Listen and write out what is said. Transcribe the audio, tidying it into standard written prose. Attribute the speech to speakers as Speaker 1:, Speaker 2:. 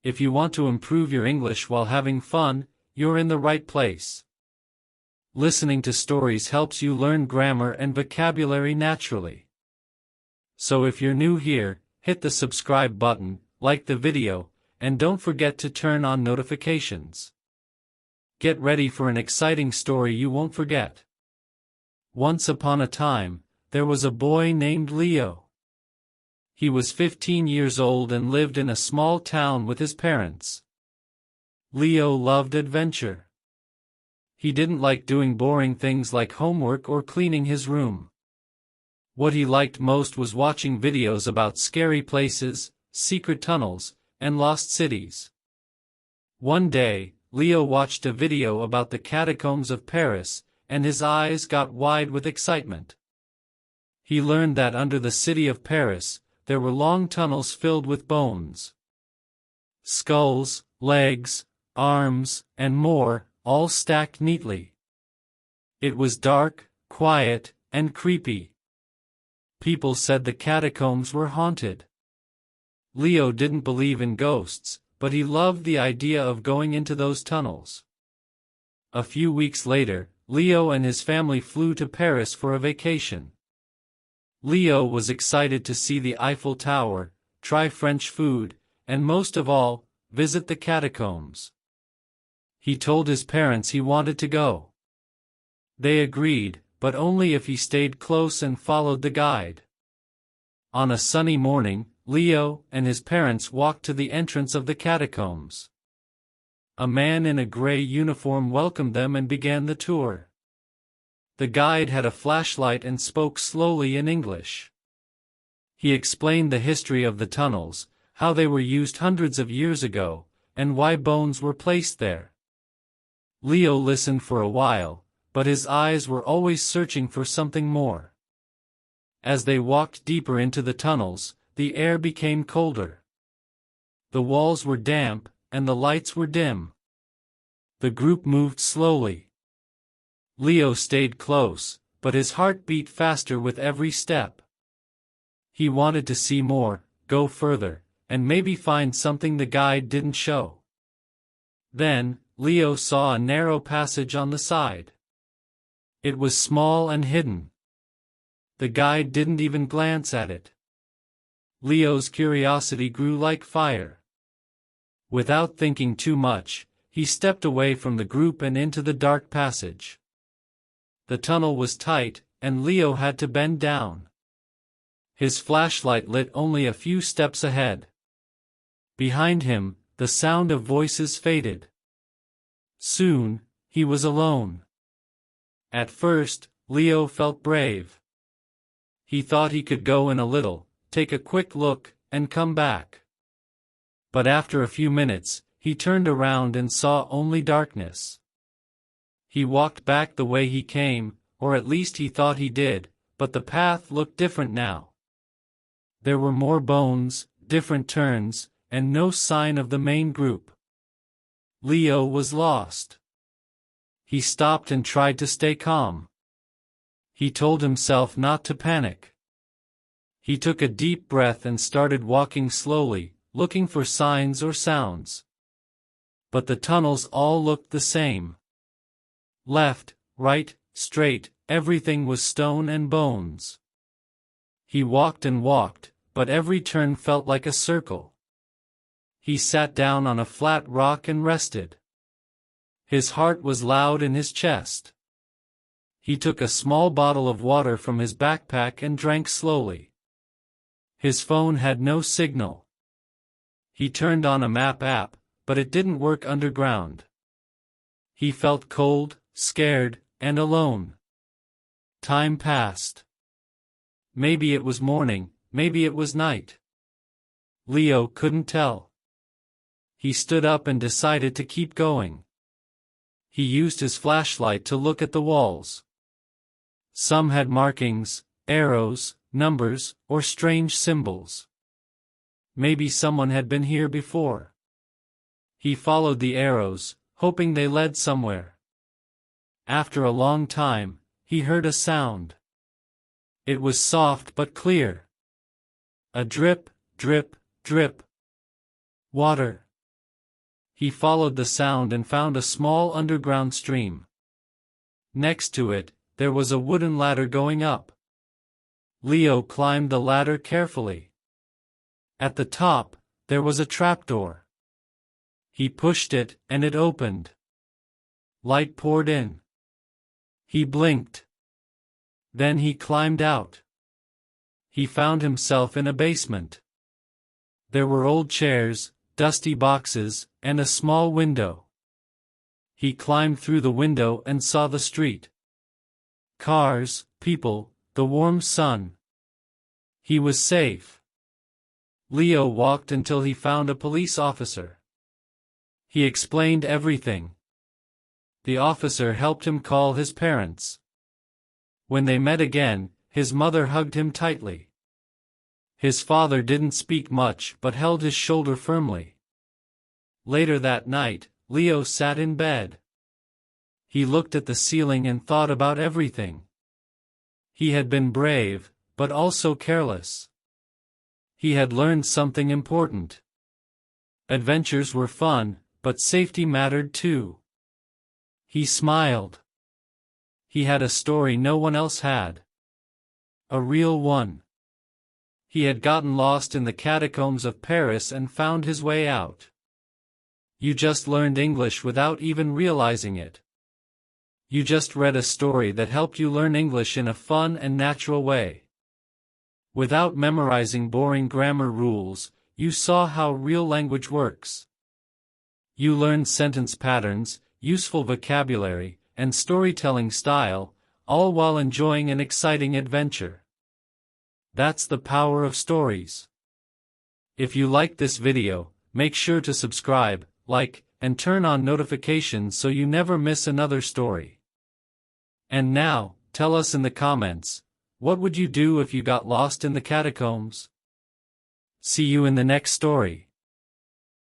Speaker 1: If you want to improve your English while having fun, you're in the right place. Listening to stories helps you learn grammar and vocabulary naturally. So if you're new here, hit the subscribe button, like the video, and don't forget to turn on notifications. Get ready for an exciting story you won't forget. Once upon a time, there was a boy named Leo. He was 15 years old and lived in a small town with his parents. Leo loved adventure. He didn't like doing boring things like homework or cleaning his room. What he liked most was watching videos about scary places, secret tunnels, and lost cities. One day, Leo watched a video about the catacombs of Paris, and his eyes got wide with excitement. He learned that under the city of Paris, there were long tunnels filled with bones. Skulls, legs, arms, and more, all stacked neatly. It was dark, quiet, and creepy. People said the catacombs were haunted. Leo didn't believe in ghosts, but he loved the idea of going into those tunnels. A few weeks later, Leo and his family flew to Paris for a vacation. Leo was excited to see the Eiffel Tower, try French food, and most of all, visit the catacombs. He told his parents he wanted to go. They agreed, but only if he stayed close and followed the guide. On a sunny morning, Leo and his parents walked to the entrance of the catacombs. A man in a gray uniform welcomed them and began the tour. The guide had a flashlight and spoke slowly in English. He explained the history of the tunnels, how they were used hundreds of years ago, and why bones were placed there. Leo listened for a while, but his eyes were always searching for something more. As they walked deeper into the tunnels, the air became colder. The walls were damp, and the lights were dim. The group moved slowly. Leo stayed close, but his heart beat faster with every step. He wanted to see more, go further, and maybe find something the guide didn't show. Then, Leo saw a narrow passage on the side. It was small and hidden. The guide didn't even glance at it. Leo's curiosity grew like fire. Without thinking too much, he stepped away from the group and into the dark passage. The tunnel was tight, and Leo had to bend down. His flashlight lit only a few steps ahead. Behind him, the sound of voices faded. Soon, he was alone. At first, Leo felt brave. He thought he could go in a little, take a quick look, and come back. But after a few minutes, he turned around and saw only darkness. He walked back the way he came, or at least he thought he did, but the path looked different now. There were more bones, different turns, and no sign of the main group. Leo was lost. He stopped and tried to stay calm. He told himself not to panic. He took a deep breath and started walking slowly, looking for signs or sounds. But the tunnels all looked the same. Left, right, straight, everything was stone and bones. He walked and walked, but every turn felt like a circle. He sat down on a flat rock and rested. His heart was loud in his chest. He took a small bottle of water from his backpack and drank slowly. His phone had no signal. He turned on a map app, but it didn't work underground. He felt cold, scared, and alone. Time passed. Maybe it was morning, maybe it was night. Leo couldn't tell. He stood up and decided to keep going. He used his flashlight to look at the walls. Some had markings, arrows, numbers, or strange symbols. Maybe someone had been here before. He followed the arrows, hoping they led somewhere. After a long time, he heard a sound. It was soft but clear. A drip, drip, drip. Water. He followed the sound and found a small underground stream. Next to it, there was a wooden ladder going up. Leo climbed the ladder carefully. At the top, there was a trapdoor. He pushed it, and it opened. Light poured in. He blinked. Then he climbed out. He found himself in a basement. There were old chairs, dusty boxes, and a small window. He climbed through the window and saw the street. Cars, people, the warm sun. He was safe. Leo walked until he found a police officer. He explained everything. The officer helped him call his parents. When they met again, his mother hugged him tightly. His father didn't speak much but held his shoulder firmly. Later that night, Leo sat in bed. He looked at the ceiling and thought about everything. He had been brave, but also careless. He had learned something important. Adventures were fun, but safety mattered too. He smiled. He had a story no one else had. A real one. He had gotten lost in the catacombs of Paris and found his way out. You just learned English without even realizing it. You just read a story that helped you learn English in a fun and natural way. Without memorizing boring grammar rules, you saw how real language works. You learned sentence patterns, useful vocabulary, and storytelling style, all while enjoying an exciting adventure. That's the power of stories. If you liked this video, make sure to subscribe, like, and turn on notifications so you never miss another story. And now, tell us in the comments, what would you do if you got lost in the catacombs? See you in the next story.